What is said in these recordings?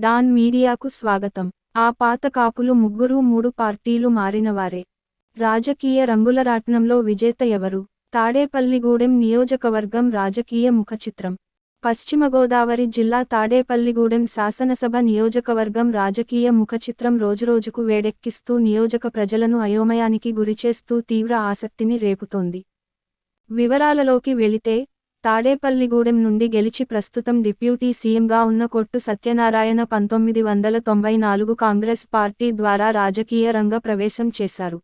Don మీడియాకు స్వాగతం. ఆ పాత కాపులు ముగ్గురు 3 పార్టీలు మారినవారే. రాజకీయ రంగులరాట్నంలో విజేత ఎవరు? తాడేపల్లిగూడెం నియోజకవర్గం రాజకీయ ముఖచిత్రం. పశ్చిమ గోదావరి జిల్లా తాడేపల్లిగూడెం శాసనసభ నియోజకవర్గం రాజకీయ ముఖచిత్రం రోజురోజుకు వేడెక్కిస్తూ నియోజక ప్రజలను అయోమయానికి గురిచేస్తూ తీవ్ర ఆసక్తిని రేపుతోంది. వివరాలలోకి వెళితే, తాడేపల్లిగూడెం నుండి గెలిచి ప్రస్తుతం డిప్యూటీ సీఎంగా ఉన్న కొట్టు సత్యనారాయణ 1994 కాంగ్రెస్ పార్టీ ద్వారా రాజకీయ రంగ ప్రవేశం చేశారు.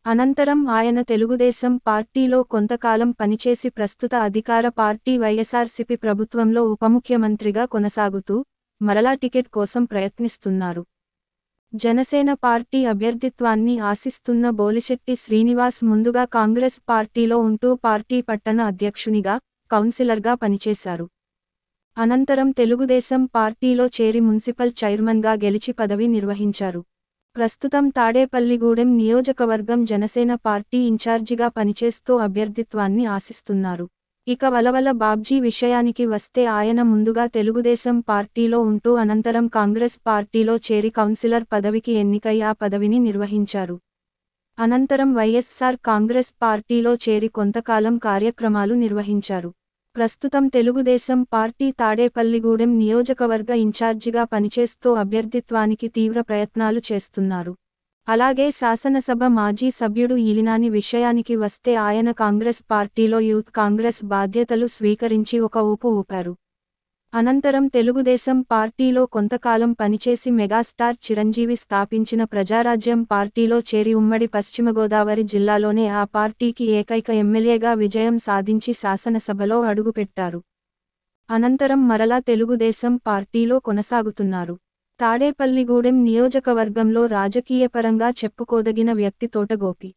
అనంతరం ఆయన తెలుగుదేశం పార్టీలో కొంతకాలం పనిచేసి ప్రస్తుత అధికార పార్టీ వైఎస్ఆర్సీపీ ప్రభుత్వంలో ఉపముఖ్యమంత్రిగా కొనసాగుతూ, మరలా టికెట్ కోసం ప్రయత్నిస్తున్నారు. జనసేన పార్టీ అభ్యర్థిత్వాన్ని ఆశిస్తున్న బోలిశెట్టి శ్రీనివాస్ ముందుగా కాంగ్రెస్ పార్టీలో ఉంటూ పార్టీ పట్టణ అధ్యక్షునిగా, కౌన్సిలర్గా పనిచేశారు. అనంతరం తెలుగుదేశం పార్టీలో చేరి మున్సిపల్ చైర్మన్గా గెలిచి పదవి నిర్వహించారు. ప్రస్తుతం తాడేపల్లిగూడెం నియోజకవర్గం జనసేన పార్టీ ఇన్ఛార్జిగా పనిచేస్తూ అభ్యర్థిత్వాన్ని ఆశిస్తున్నారు. ఇక వలవల బాబ్జీ విషయానికి వస్తే ఆయన ముందుగా తెలుగుదేశం పార్టీలో ఉంటూ అనంతరం కాంగ్రెస్ పార్టీలో చేరి కౌన్సిలర్ పదవికి ఎన్నికై ఆ పదవిని నిర్వహించారు. అనంతరం వైఎస్ఆర్ కాంగ్రెస్ పార్టీలో చేరి కొంతకాలం కార్యక్రమాలు నిర్వహించారు. ప్రస్తుతం తెలుగుదేశం పార్టీ తాడేపల్లిగూడెం నియోజకవర్గ ఇన్ఛార్జిగా పనిచేస్తూ అభ్యర్థిత్వానికి తీవ్ర ప్రయత్నాలు చేస్తున్నారు. అలాగే శాసనసభ మాజీ సభ్యుడు ఈలినాని విషయానికి వస్తే ఆయన కాంగ్రెస్ పార్టీలో యూత్ కాంగ్రెస్ బాధ్యతలు స్వీకరించి ఒక ఊపు ఊపారు. అనంతరం తెలుగుదేశం పార్టీలో కొంతకాలం పనిచేసి మెగాస్టార్ చిరంజీవి స్థాపించిన ప్రజారాజ్యం పార్టీలో చేరి ఉమ్మడి పశ్చిమ గోదావరి జిల్లాలోనే ఆ పార్టీకి ఏకైక ఎమ్మెల్యేగా విజయం సాధించి శాసనసభలో అడుగుపెట్టారు. అనంతరం మరలా తెలుగుదేశం పార్టీలో కొనసాగుతున్నారు. తాడేపల్లిగూడెం నియోజకవర్గంలో రాజకీయపరంగా చెప్పుకోదగిన వ్యక్తి తోట గోపి.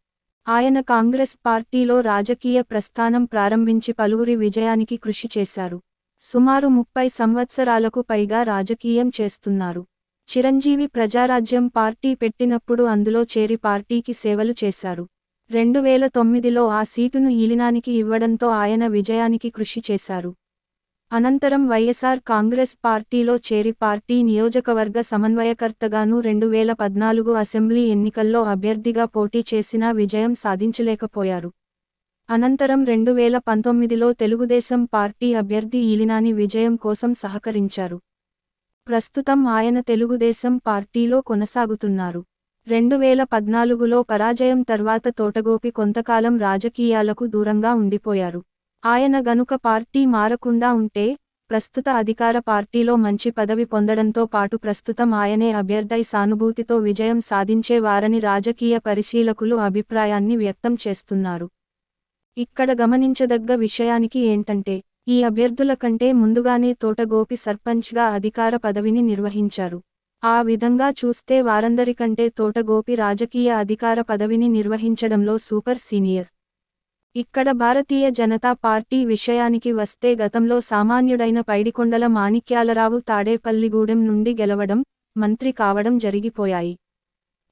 ఆయన కాంగ్రెస్ పార్టీలో రాజకీయ ప్రస్థానం ప్రారంభించి పలువురి విజయానికి కృషి చేశారు. సుమారు 30 సంవత్సరాలకు పైగా రాజకీయం చేస్తున్నారు. చిరంజీవి ప్రజారాజ్యం పార్టీ పెట్టినప్పుడు అందులో చేరి పార్టీకి సేవలు చేశారు. 2009లో ఆ సీటును ఈలినానికి ఇవ్వడంతో ఆయన విజయానికి కృషి చేశారు. అనంతరం వైఎస్ఆర్ కాంగ్రెస్ పార్టీలో చేరి పార్టీ నియోజకవర్గ సమన్వయకర్తగాను 2014 అసెంబ్లీ ఎన్నికల్లో అభ్యర్థిగా పోటీ చేసినా విజయం సాధించలేకపోయారు. అనంతరం 2019లో తెలుగుదేశం పార్టీ అభ్యర్థి ఈలినాని విజయం కోసం సహకరించారు. ప్రస్తుతం ఆయన తెలుగుదేశం పార్టీలో కొనసాగుతున్నారు. 2014లో పరాజయం తర్వాత తోటగోపి కొంతకాలం రాజకీయాలకు దూరంగా ఉండిపోయారు. ఆయన గనుక పార్టీ మారకుండా ఉంటే, ప్రస్తుత అధికార పార్టీలో మంచి పదవి పొందడంతో పాటు ప్రస్తుతం ఆయనే అభ్యర్థై సానుభూతితో విజయం సాధించేవారని రాజకీయ పరిశీలకులు అభిప్రాయాన్ని వ్యక్తం చేస్తున్నారు. ఇక్కడ గమనించదగ్గ విషయానికి ఏంటంటే, ఈ అభ్యర్థుల కంటే ముందుగానే తోటగోపి సర్పంచ్గా అధికార పదవిని నిర్వహించారు. ఆ విధంగా చూస్తే వారందరికంటే తోటగోపి రాజకీయ అధికార పదవిని నిర్వహించడంలో సూపర్ సీనియర్. ఇక్కడ భారతీయ జనతా పార్టీ విషయానికి వస్తే గతంలో సామాన్యుడైన పైడికొండల మాణిక్యాలరావు తాడేపల్లిగూడెం నుండి గెలవడం, మంత్రి కావడం జరిగిపోయాయి.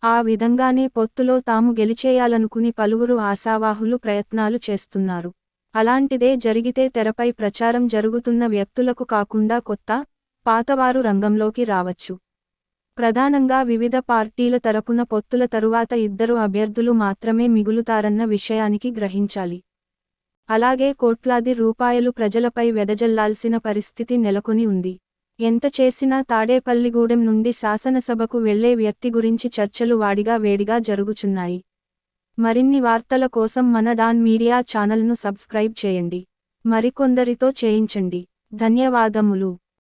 ఆ విధంగానే పొత్తులో తాము గెలిచేయాలనుకుని పలువురు ఆశావాహులు ప్రయత్నాలు చేస్తున్నారు. అలాంటిదే జరిగితే తెరపై ప్రచారం జరుగుతున్న వ్యక్తులకు కాకుండా కొత్త, పాతవారు రంగంలోకి రావచ్చు. ప్రధానంగా వివిధ పార్టీల తరపున పొత్తుల తరువాత 2 అభ్యర్థులు మాత్రమే మిగులుతారన్న విషయానికి గ్రహించాలి. అలాగే కోట్లాది రూపాయలు ప్రజలపై వెదజల్లాల్సిన పరిస్థితి నెలకొని ఉంది. ఎంత చేసినా తాడేపల్లిగూడెం నుండి శాసనసభకు వెళ్లే వ్యక్తి గురించి చర్చలు వాడిగా వేడిగా జరుగుచున్నాయి. మరిన్ని వార్తల కోసం మన డాన్ మీడియా ఛానల్ను సబ్స్క్రైబ్ చేయండి. మరికొందరితో చేయించండి. ధన్యవాదములు.